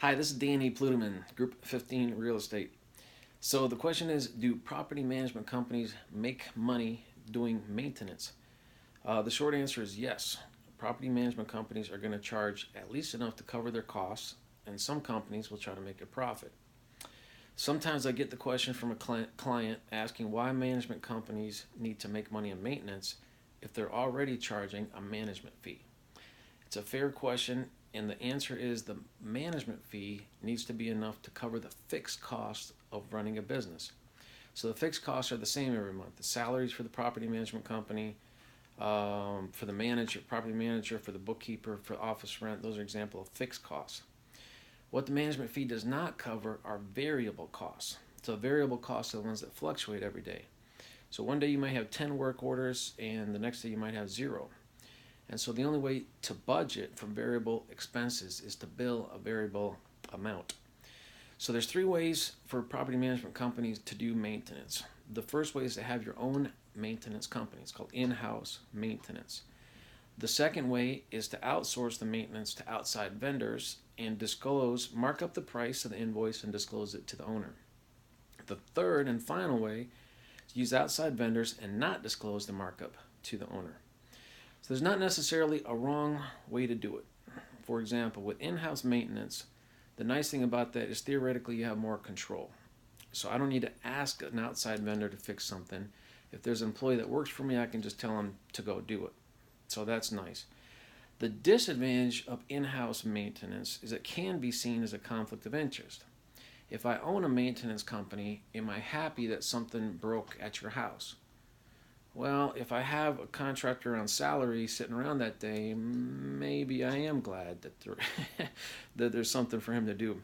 Hi, this is Danny Pluterman, Group 15 Real Estate. So the question is, do property management companies make money doing maintenance? The short answer is yes. Property management companies are going to charge at least enough to cover their costs, and some companies will try to make a profit. Sometimes I get the question from a client asking why management companies need to make money on maintenance if they're already charging a management fee. It's a fair question, and the answer is the management fee needs to be enough to cover the fixed cost of running a business. So the fixed costs are the same every month. The salaries for the property management company, for the manager, property manager, for the bookkeeper, for office rent, those are examples of fixed costs. What the management fee does not cover are variable costs. So variable costs are the ones that fluctuate every day. So one day you might have 10 work orders and the next day you might have zero. And so the only way to budget for variable expenses is to bill a variable amount. So there's three ways for property management companies to do maintenance. The first way is to have your own maintenance company. It's called in-house maintenance. The second way is to outsource the maintenance to outside vendors and mark up the price of the invoice and disclose it to the owner. The third and final way is to use outside vendors and not disclose the markup to the owner. So there's not necessarily a wrong way to do it. For example, with in-house maintenance, the nice thing about that is theoretically you have more control. So I don't need to ask an outside vendor to fix something. If there's an employee that works for me, I can just tell them to go do it. So that's nice. The disadvantage of in-house maintenance is it can be seen as a conflict of interest. If I own a maintenance company, am I happy that something broke at your house? Well, if I have a contractor on salary sitting around that day, maybe I am glad that that there's something for him to do.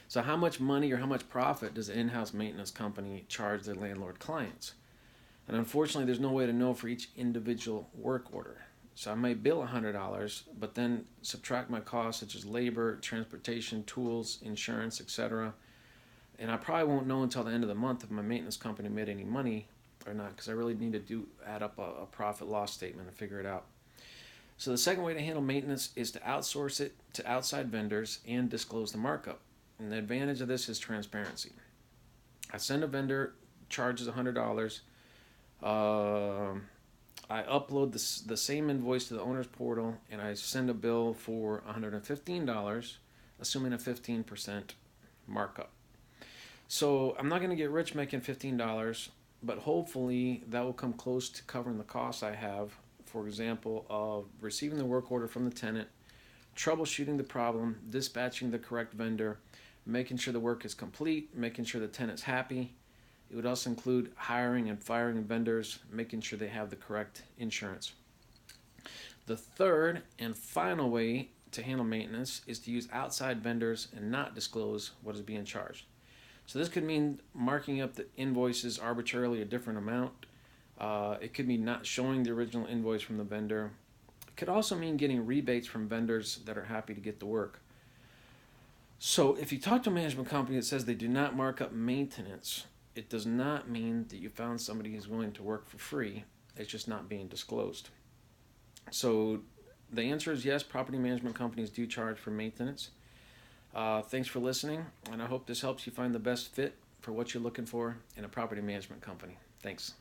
So how much money or how much profit does an in-house maintenance company charge their landlord clients? And unfortunately, there's no way to know for each individual work order. So I might bill $100, but then subtract my costs such as labor, transportation, tools, insurance, etc. And I probably won't know until the end of the month if my maintenance company made any money or not, because I really need to add up a profit loss statement and figure it out. So the second way to handle maintenance is to outsource it to outside vendors and disclose the markup. And the advantage of this is transparency. I send a vendor, charges $100. I upload the same invoice to the owner's portal, and I send a bill for $115, assuming a 15% markup. So I'm not going to get rich making $15, but hopefully that will come close to covering the costs I have, for example, of receiving the work order from the tenant, troubleshooting the problem, dispatching the correct vendor, making sure the work is complete, making sure the tenant's happy. It would also include hiring and firing vendors, making sure they have the correct insurance. The third and final way to handle maintenance is to use outside vendors and not disclose what is being charged. So this could mean marking up the invoices arbitrarily a different amount. It could mean not showing the original invoice from the vendor. It could also mean getting rebates from vendors that are happy to get the work. So if you talk to a management company that says they do not mark up maintenance, it does not mean that you found somebody who's willing to work for free. It's just not being disclosed. So the answer is yes, property management companies do charge for maintenance. Thanks for listening, and I hope this helps you find the best fit for what you're looking for in a property management company. Thanks.